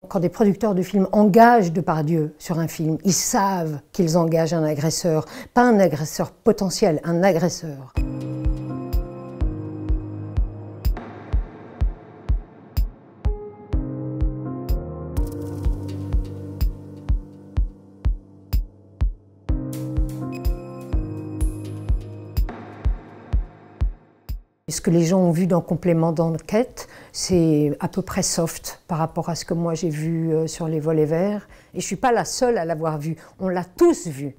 Quand des producteurs de films engagent Depardieu sur un film, ils savent qu'ils engagent un agresseur, pas un agresseur potentiel, un agresseur. Ce que les gens ont vu dans Complément d'enquête, c'est à peu près soft par rapport à ce que moi j'ai vu sur Les Volets Verts. Et je ne suis pas la seule à l'avoir vu, on l'a tous vu.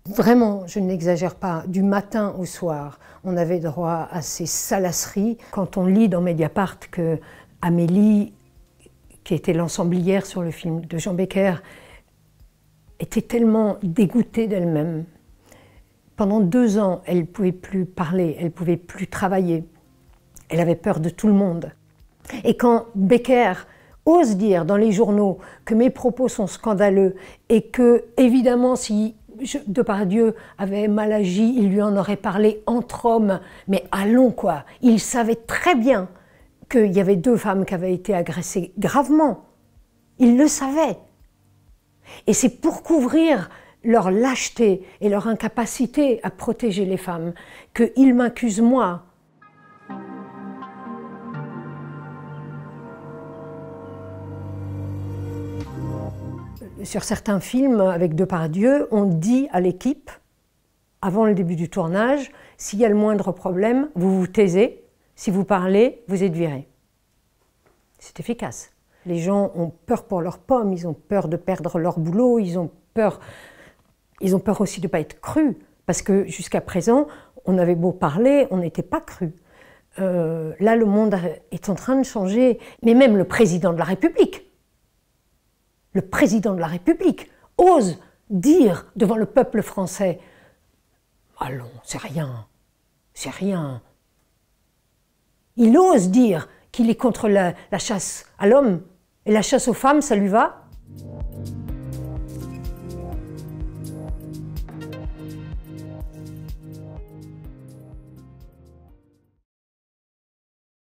Vraiment, je n'exagère pas, du matin au soir, on avait droit à ces salasseries. Quand on lit dans Mediapart que Amélie, qui était l'ensemblière sur le film de Jean Becker, était tellement dégoûtée d'elle-même. Pendant 2 ans, elle ne pouvait plus parler, elle ne pouvait plus travailler. Elle avait peur de tout le monde. Et quand Becker ose dire dans les journaux que mes propos sont scandaleux et que, évidemment, si Depardieu avait mal agi, il lui en aurait parlé entre hommes, mais allons quoi, il savait très bien qu'il y avait 2 femmes qui avaient été agressées gravement. Il le savait. Et c'est pour couvrir leur lâcheté et leur incapacité à protéger les femmes qu'ils m'accusent moi. Sur certains films avec Depardieu, on dit à l'équipe, avant le début du tournage, s'il y a le moindre problème, vous vous taisez, si vous parlez, vous êtes viré. C'est efficace. Les gens ont peur pour leurs pommes, ils ont peur de perdre leur boulot, ils ont peur aussi de ne pas être crus, parce que jusqu'à présent, on avait beau parler, on n'était pas crus. Là, le monde est en train de changer, mais même le président de la République, ose dire devant le peuple français « Allons, c'est rien, c'est rien ». Il ose dire qu'il est contre la chasse à l'homme, et la chasse aux femmes, ça lui va ?